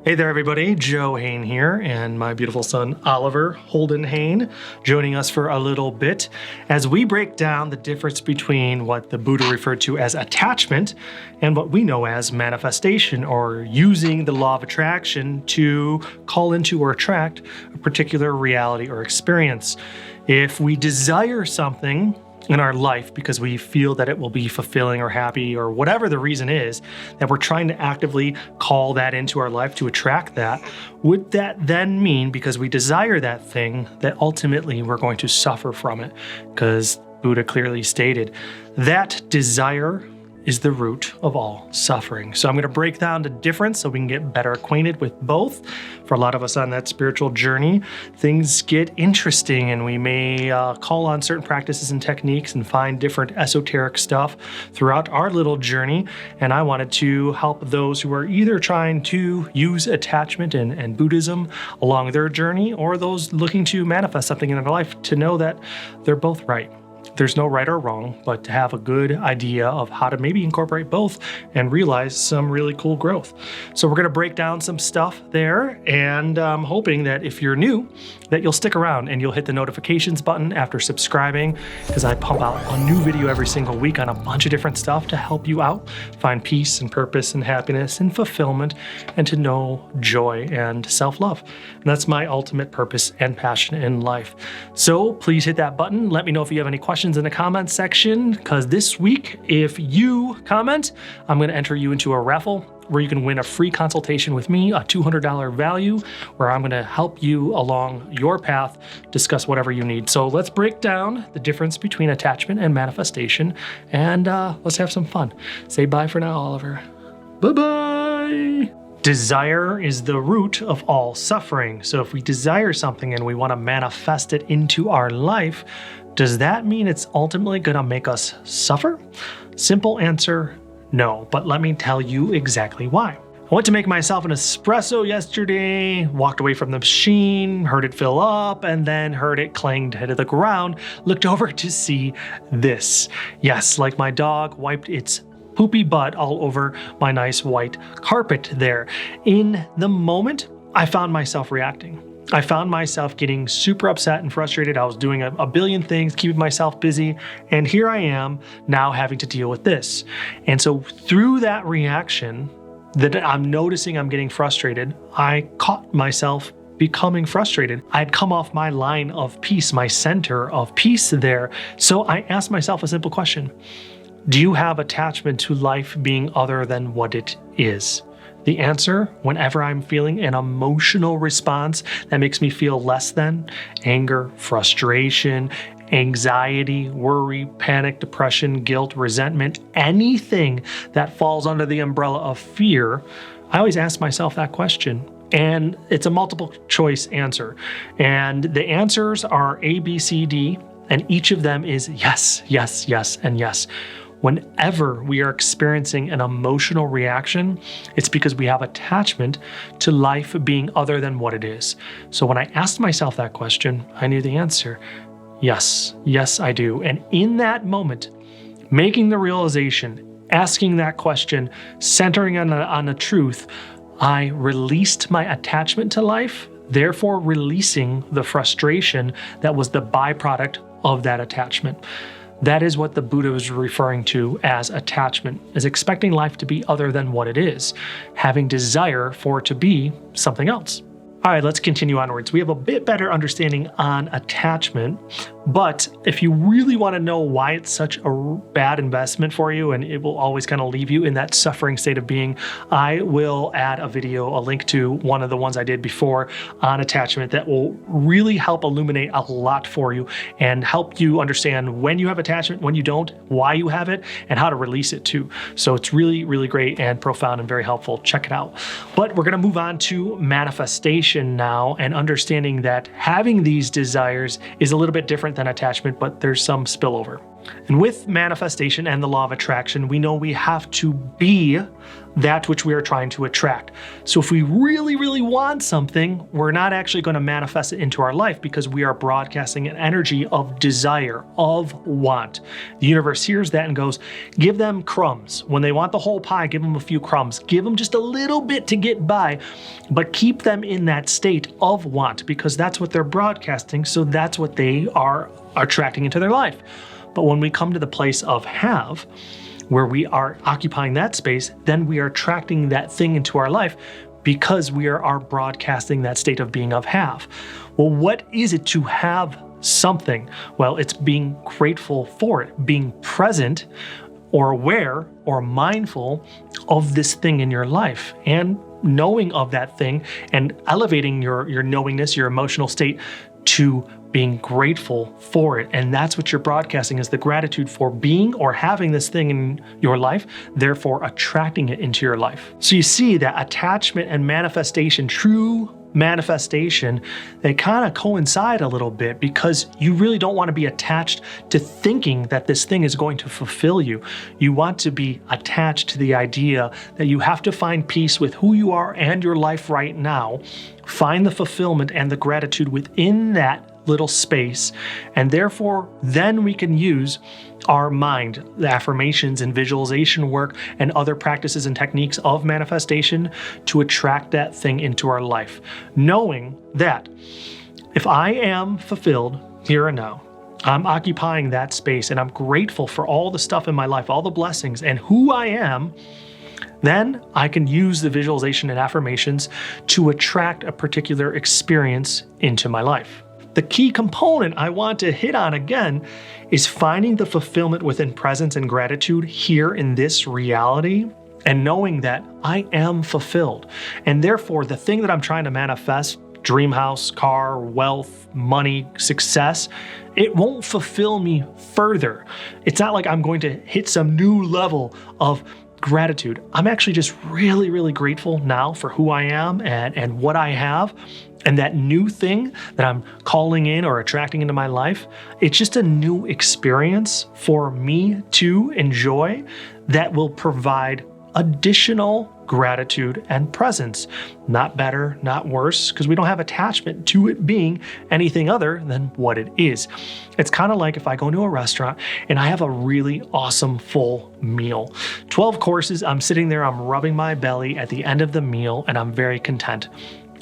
Hey there, everybody. JhN here, and my beautiful son, Oliver Holden Hain, joining us for a little bit as we break down the difference between what the Buddha referred to as attachment and what we know as manifestation, or using the law of attraction to call into or attract a particular reality or experience. If we desire something in our life because we feel that it will be fulfilling or happy or whatever the reason is, that we're trying to actively call that into our life to attract that, would that then mean, because we desire that thing, that ultimately we're going to suffer from it? Because Buddha clearly stated that desire is the root of all suffering. So I'm going to break down the difference so we can get better acquainted with both. For a lot of us on that spiritual journey, things get interesting and we may call on certain practices and techniques and find different esoteric stuff throughout our little journey. And I wanted to help those who are either trying to use attachment and Buddhism along their journey, or those looking to manifest something in their life, to know that they're both right. There's no right or wrong, but to have a good idea of how to maybe incorporate both and realize some really cool growth. So we're going to break down some stuff there, and I'm hoping that if you're new, that you'll stick around and you'll hit the notifications button after subscribing, because I pump out a new video every single week on a bunch of different stuff to help you out find peace and purpose and happiness and fulfillment, and to know joy and self-love. And that's my ultimate purpose and passion in life. So please hit that button. Let me know if you have any questions in the comments section, because this week, if you comment, I'm going to enter you into a raffle where you can win a free consultation with me, a $200 value, where I'm going to help you along your path, discuss whatever you need. So let's break down the difference between attachment and manifestation, and let's have some fun. Say bye for now, Oliver. Bye-bye. Desire is the root of all suffering. So if we desire something and we want to manifest it into our life, does that mean it's ultimately going to make us suffer? Simple answer, no. But let me tell you exactly why. I went to make myself an espresso yesterday, walked away from the machine, heard it fill up, and then heard it clang to the ground, looked over to see this. Yes, like my dog wiped its poopy butt all over my nice white carpet there. In the moment, I found myself reacting. I found myself getting super upset and frustrated. I was doing a billion things, keeping myself busy, and here I am now having to deal with this. And so through that reaction that I'm noticing I'm getting frustrated, I caught myself becoming frustrated. I had come off my line of peace, my center of peace there. So I asked myself a simple question. Do you have attachment to life being other than what it is? The answer, whenever I'm feeling an emotional response that makes me feel less than, anger, frustration, anxiety, worry, panic, depression, guilt, resentment, anything that falls under the umbrella of fear, I always ask myself that question. And it's a multiple choice answer. And the answers are A, B, C, D, and each of them is yes, yes, yes, and yes. Whenever we are experiencing an emotional reaction, it's because we have attachment to life being other than what it is. So when I asked myself that question, I knew the answer. Yes, yes, I do. And in that moment, making the realization, asking that question, centering on the truth, I released my attachment to life, therefore releasing the frustration that was the byproduct of that attachment. That is what the Buddha was referring to as attachment, is expecting life to be other than what it is, having desire for it to be something else. All right, let's continue onwards. We have a bit better understanding on attachment, but if you really want to know why it's such a bad investment for you and it will always kind of leave you in that suffering state of being, I will add a video, a link to one of the ones I did before on attachment that will really help illuminate a lot for you and help you understand when you have attachment, when you don't, why you have it, and how to release it too. So it's really, really great and profound and very helpful. Check it out. But we're going to move on to manifestation now, and understanding that having these desires is a little bit different than attachment, but there's some spillover. And with manifestation and the law of attraction, we know we have to be that which we are trying to attract. So if we really, really want something, we're not actually going to manifest it into our life because we are broadcasting an energy of desire, of want. The universe hears that and goes, give them crumbs. When they want the whole pie, give them a few crumbs. Give them just a little bit to get by, but keep them in that state of want because that's what they're broadcasting. So that's what they are attracting into their life. But when we come to the place of have, where we are occupying that space, then we are attracting that thing into our life because we are broadcasting that state of being of have. Well, what is it to have something? Well, it's being grateful for it, being present or aware or mindful of this thing in your life and knowing of that thing and elevating your knowingness, your emotional state to being grateful for it. And that's what you're broadcasting is the gratitude for being or having this thing in your life, therefore attracting it into your life. So you see that attachment and manifestation, true manifestation, they kind of coincide a little bit because you really don't want to be attached to thinking that this thing is going to fulfill you. You want to be attached to the idea that you have to find peace with who you are and your life right now, find the fulfillment and the gratitude within that little space, and therefore then we can use our mind, the affirmations and visualization work and other practices and techniques of manifestation to attract that thing into our life, knowing that if I am fulfilled here and now, I'm occupying that space and I'm grateful for all the stuff in my life, all the blessings and who I am, then I can use the visualization and affirmations to attract a particular experience into my life. The key component I want to hit on again is finding the fulfillment within presence and gratitude here in this reality and knowing that I am fulfilled. And therefore, the thing that I'm trying to manifest, dream house, car, wealth, money, success, it won't fulfill me further. It's not like I'm going to hit some new level of gratitude. I'm actually just really, really grateful now for who I am and what I have. And that new thing that I'm calling in or attracting into my life, it's just a new experience for me to enjoy that will provide additional gratitude and presence. Not better, not worse, because we don't have attachment to it being anything other than what it is. It's kind of like if I go into a restaurant and I have a really awesome full meal. 12 courses, I'm sitting there, I'm rubbing my belly at the end of the meal, and I'm very content.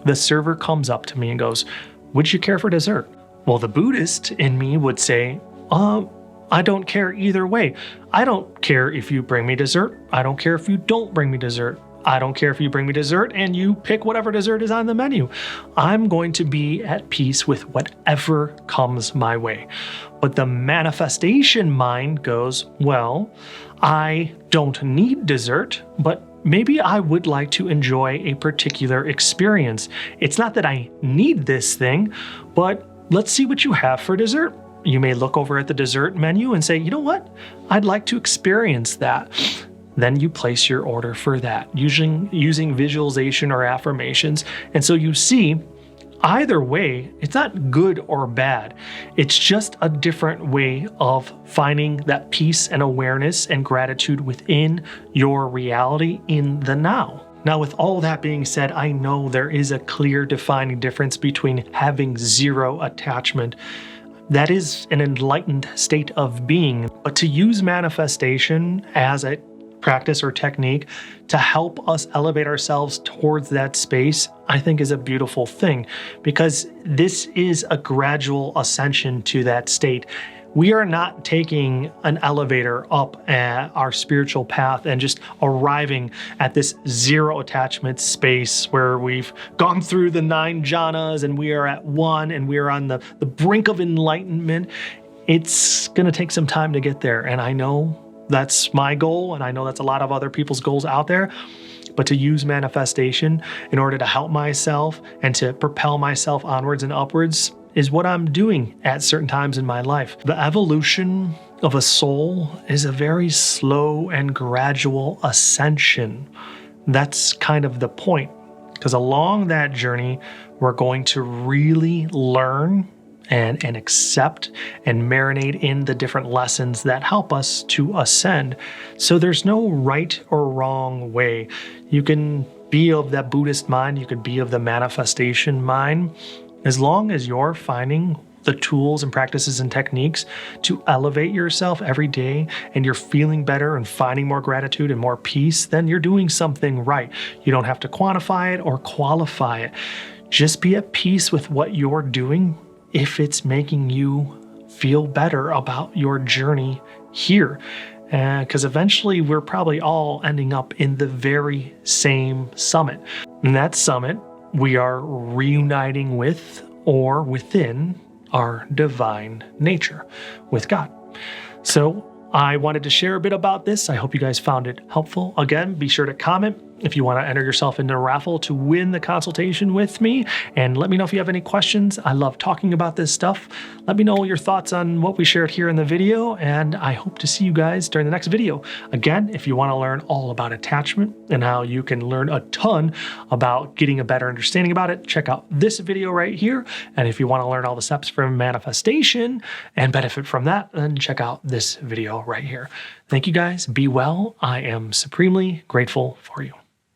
The server comes up to me and goes, would you care for dessert? Well, the Buddhist in me would say, I don't care either way. I don't care if you bring me dessert. I don't care if you don't bring me dessert. I don't care if you bring me dessert and you pick whatever dessert is on the menu. I'm going to be at peace with whatever comes my way. But the manifestation mind goes, well, I don't need dessert, but maybe I would like to enjoy a particular experience. It's not that I need this thing, but let's see what you have for dessert. You may look over at the dessert menu and say, you know what? I'd like to experience that. Then you place your order for that using visualization or affirmations. And so you see, either way, it's not good or bad. It's just a different way of finding that peace and awareness and gratitude within your reality in the now. Now, with all that being said, I know there is a clear defining difference between having zero attachment. That is an enlightened state of being. But to use manifestation as a practice or technique to help us elevate ourselves towards that space, I think is a beautiful thing, because this is a gradual ascension to that state. We are not taking an elevator up our spiritual path and just arriving at this zero attachment space where we've gone through the 9 jhanas and we are at 1 and we are on the brink of enlightenment. It's going to take some time to get there. And I know that's my goal, and I know that's a lot of other people's goals out there. But to use manifestation in order to help myself and to propel myself onwards and upwards is what I'm doing at certain times in my life. The evolution of a soul is a very slow and gradual ascension. That's kind of the point, because along that journey, we're going to really learn and accept and marinate in the different lessons that help us to ascend. So there's no right or wrong way. You can be of that Buddhist mind, you could be of the manifestation mind, as long as you're finding the tools and practices and techniques to elevate yourself every day and you're feeling better and finding more gratitude and more peace, then you're doing something right. You don't have to quantify it or qualify it. Just be at peace with what you're doing if it's making you feel better about your journey here. Because eventually we're probably all ending up in the very same summit. And that summit, we are reuniting with or within our divine nature with God. So I wanted to share a bit about this. I hope you guys found it helpful. Again, be sure to comment if you want to enter yourself into a raffle to win the consultation with me. And let me know if you have any questions. I love talking about this stuff. Let me know your thoughts on what we shared here in the video. And I hope to see you guys during the next video. Again, if you want to learn all about attachment and how you can learn a ton about getting a better understanding about it, check out this video right here. And if you want to learn all the steps from manifestation and benefit from that, then check out this video right here. Thank you guys. Be well. I am supremely grateful for you.